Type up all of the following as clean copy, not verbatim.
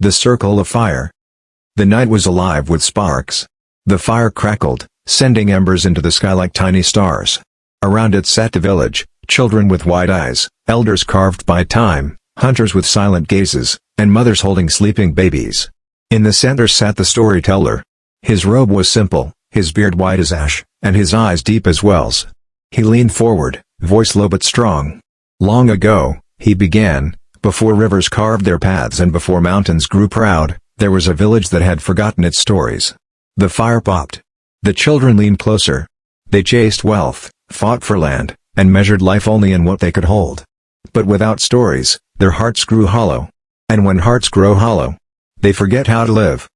The Circle of Fire. The night was alive with sparks. The fire crackled, sending embers into the sky like tiny stars. Around it sat the village, children with wide eyes, elders carved by time, hunters with silent gazes, and mothers holding sleeping babies. In the center sat the storyteller. His robe was simple, his beard white as ash, and his eyes deep as wells. He leaned forward, voice low but strong. Long ago, he began, before rivers carved their paths and before mountains grew proud, there was a village that had forgotten its stories. The fire popped. The children leaned closer. They chased wealth, fought for land, and measured life only in what they could hold. But without stories, their hearts grew hollow. And when hearts grow hollow, they forget how to live.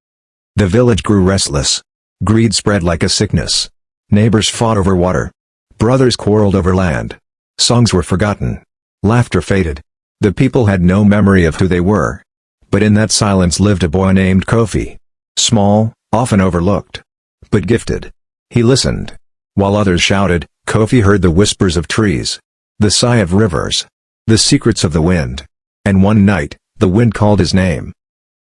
The village grew restless. Greed spread like a sickness. Neighbors fought over water. Brothers quarreled over land. Songs were forgotten. Laughter faded. The people had no memory of who they were. But in that silence lived a boy named Kofi. Small, often overlooked, but gifted. He listened. While others shouted, Kofi heard the whispers of trees, the sigh of rivers, the secrets of the wind. And one night, the wind called his name.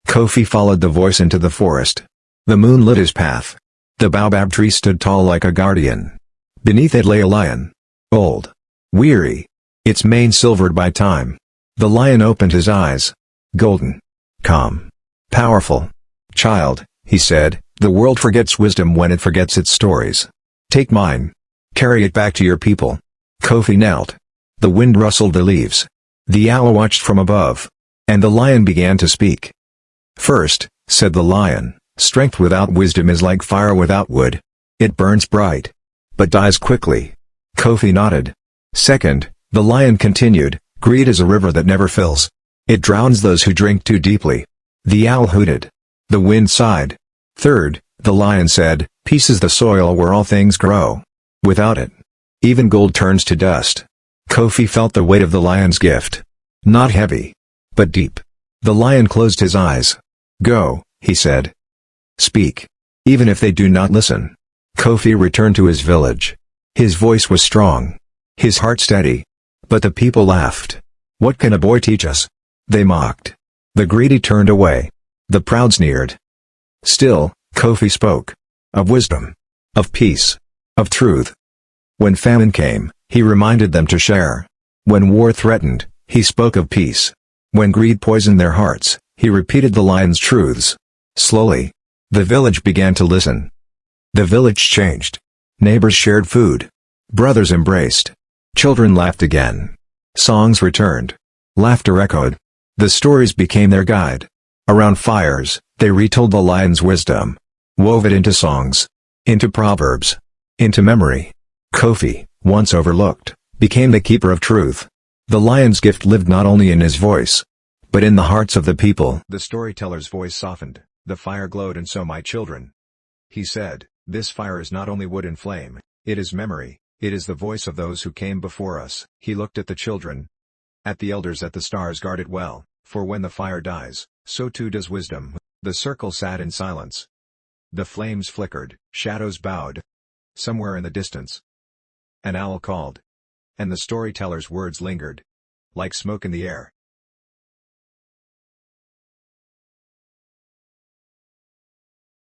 Kofi followed the voice into the forest. The moon lit his path. The baobab tree stood tall like a guardian. Beneath it lay a lion. Old. Weary. Its mane silvered by time. The lion opened his eyes. Golden. Calm. Powerful. Child, he said, the world forgets wisdom when it forgets its stories. Take mine. Carry it back to your people. Kofi knelt. The wind rustled the leaves. The owl watched from above. And the lion began to speak. First, said the lion, strength without wisdom is like fire without wood. It burns bright, but dies quickly. Kofi nodded. Second, the lion continued, greed is a river that never fills. It drowns those who drink too deeply. The owl hooted. The wind sighed. Third, the lion said, peace is the soil where all things grow. Without it, even gold turns to dust. Kofi felt the weight of the lion's gift. Not heavy, but deep. The lion closed his eyes. Go, he said. Speak. Even if they do not listen. Kofi returned to his village. His voice was strong. His heart steady. But the people laughed. What can a boy teach us? They mocked. The greedy turned away. The proud sneered. Still, Kofi spoke. Of wisdom. Of peace. Of truth. When famine came, he reminded them to share. When war threatened, he spoke of peace. When greed poisoned their hearts, he repeated the lion's truths. Slowly, the village began to listen. The village changed. Neighbors shared food. Brothers embraced. Children laughed again. Songs returned. Laughter echoed. The stories became their guide. Around fires, they retold the lion's wisdom. Wove it into songs. Into proverbs. Into memory. Kofi, once overlooked, became the keeper of truth. The lion's gift lived not only in his voice, but in the hearts of the people. The storyteller's voice softened, the fire glowed. And so my children, he said, this fire is not only wood and flame, it is memory, it is the voice of those who came before us. He looked at the children, at the elders, at the stars. Guard it well, for when the fire dies, so too does wisdom. The circle sat in silence. The flames flickered, shadows bowed. Somewhere in the distance, an owl called. And the storyteller's words lingered, like smoke in the air.